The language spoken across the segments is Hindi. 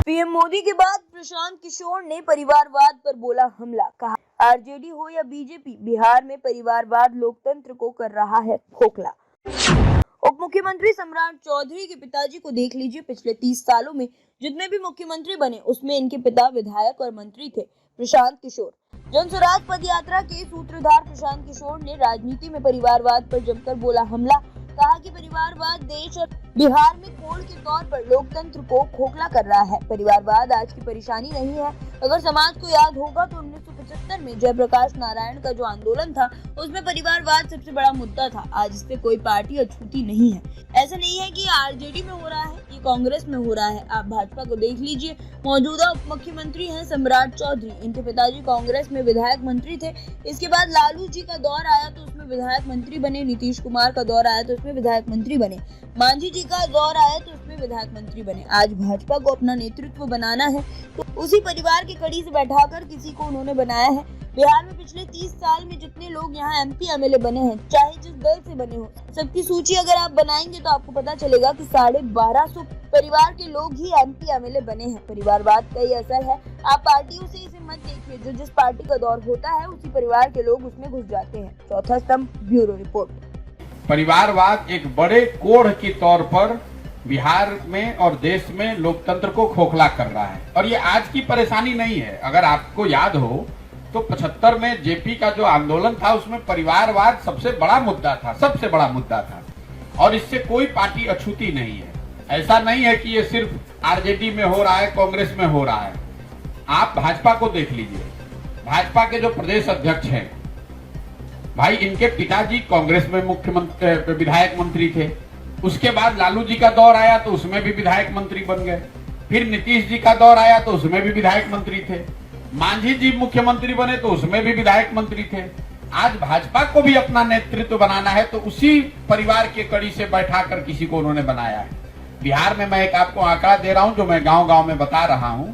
पीएम मोदी के बाद प्रशांत किशोर ने परिवारवाद पर बोला हमला। कहा आरजेडी हो या बीजेपी, बिहार में परिवारवाद लोकतंत्र को कर रहा है खोखला। उप मुख्यमंत्री सम्राट चौधरी के पिताजी को देख लीजिए। पिछले 30 सालों में जितने भी मुख्यमंत्री बने उसमें इनके पिता विधायक और मंत्री थे, प्रशांत किशोर। जन स्वराज पद यात्रा के सूत्रधार प्रशांत किशोर ने राजनीति में परिवारवाद पर जमकर बोला हमला। कहा कि परिवारवाद देश और बिहार में कोड़ के तौर पर लोकतंत्र को खोखला कर रहा है। परिवारवाद आज की परेशानी नहीं है। अगर समाज को याद होगा तो 1975 में जयप्रकाश नारायण का जो आंदोलन था उसमें परिवारवाद सबसे बड़ा मुद्दा था। आज इससे कोई पार्टी अछूती नहीं है। ऐसा नहीं है कि आरजेडी में हो रहा है, ये कांग्रेस में हो रहा है। आप भाजपा को देख लीजिए। मौजूदा उप मुख्यमंत्री हैं सम्राट चौधरी। इनके पिताजी कांग्रेस में विधायक मंत्री थे। इसके बाद लालू जी का दौर आया तो उसमें विधायक मंत्री बने। नीतीश कुमार का दौर आया तो उसमें विधायक मंत्री बने। मांझी जी का दौर आया तो उसमें विधायक मंत्री बने। आज भाजपा को अपना नेतृत्व बनाना है तो उसी परिवार की कड़ी से बैठाकर किसी को उन्होंने बनाया है। बिहार में पिछले 30 साल में जितने लोग यहाँ एमपी एमएलए बने हैं, चाहे जिस दल से बने हो, सबकी सूची अगर आप बनाएंगे तो आपको पता चलेगा कि 1250 परिवार के लोग ही एमपी एमएलए बने हैं। परिवारवाद का ये असर है। आप पार्टियों से इसे मत देखिए। जो जिस पार्टी का दौर होता है उसी परिवार के लोग उसमें घुस जाते हैं। चौथा स्तंभ, ब्यूरो रिपोर्ट। परिवारवाद एक बड़े कोढ़ के तौर पर बिहार में और देश में लोकतंत्र को खोखला कर रहा है। और ये आज की परेशानी नहीं है। अगर आपको याद हो तो 75 में जेपी का जो आंदोलन था उसमें परिवारवाद सबसे बड़ा मुद्दा था और इससे कोई पार्टी अछूती नहीं है। ऐसा नहीं है कि ये सिर्फ आरजेडी में हो रहा है, कांग्रेस में हो रहा है। आप भाजपा को देख लीजिए। भाजपा के जो प्रदेश अध्यक्ष हैं, भाई इनके पिताजी कांग्रेस में मुख्यमंत्री विधायक मंत्री थे। उसके बाद लालू जी का दौर आया तो उसमें भी विधायक मंत्री बन गए। फिर नीतीश जी का दौर आया तो उसमें भी विधायक मंत्री थे। मांझी जी मुख्यमंत्री बने तो उसमें भी विधायक मंत्री थे। आज भाजपा को भी अपना नेतृत्व बनाना है तो उसी परिवार के कड़ी से बैठाकर किसी को उन्होंने बनाया है। बिहार में मैं एक आपको आंकड़ा दे रहा हूं जो मैं गांव-गांव में बता रहा हूं।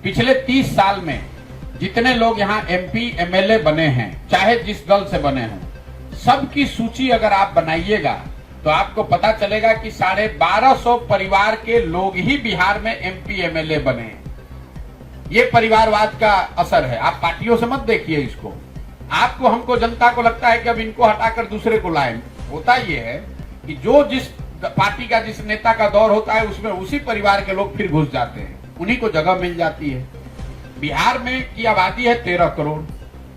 पिछले 30 साल में जितने लोग यहाँ एमपी एमएलए बने हैं, चाहे जिस दल से बने हों, सबकी सूची अगर आप बनाइएगा तो आपको पता चलेगा कि 1250 परिवार के लोग ही बिहार में एमपी एमएलए बने हैं। ये परिवारवाद का असर है। आप पार्टियों से मत देखिए इसको। आपको, हमको, जनता को लगता है कि अब इनको हटाकर दूसरे को लाएं। होता ये है कि जो जिस पार्टी का, जिस नेता का दौर होता है उसमें उसी परिवार के लोग फिर घुस जाते हैं, उन्हीं को जगह मिल जाती है। बिहार में की आबादी है 13 करोड़।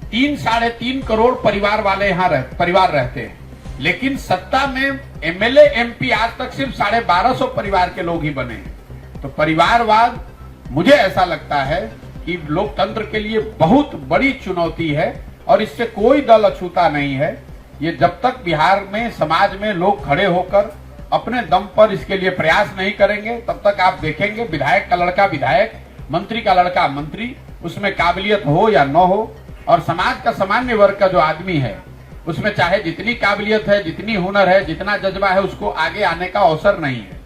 3-3.5 करोड़ परिवार वाले यहाँ परिवार रहते हैं, लेकिन सत्ता में एमएलए एमपी आज तक सिर्फ 1250 परिवार के लोग ही बने हैं। तो परिवारवाद मुझे ऐसा लगता है कि लोकतंत्र के लिए बहुत बड़ी चुनौती है और इससे कोई दल अछूता नहीं है। ये जब तक बिहार में समाज में लोग खड़े होकर अपने दम पर इसके लिए प्रयास नहीं करेंगे तब तक आप देखेंगे विधायक का लड़का विधायक, मंत्री का लड़का मंत्री, उसमें काबिलियत हो या न हो, और समाज का सामान्य वर्ग का जो आदमी है उसमें चाहे जितनी काबिलियत है, जितनी हुनर है, जितना जज्बा है, उसको आगे आने का अवसर नहीं है।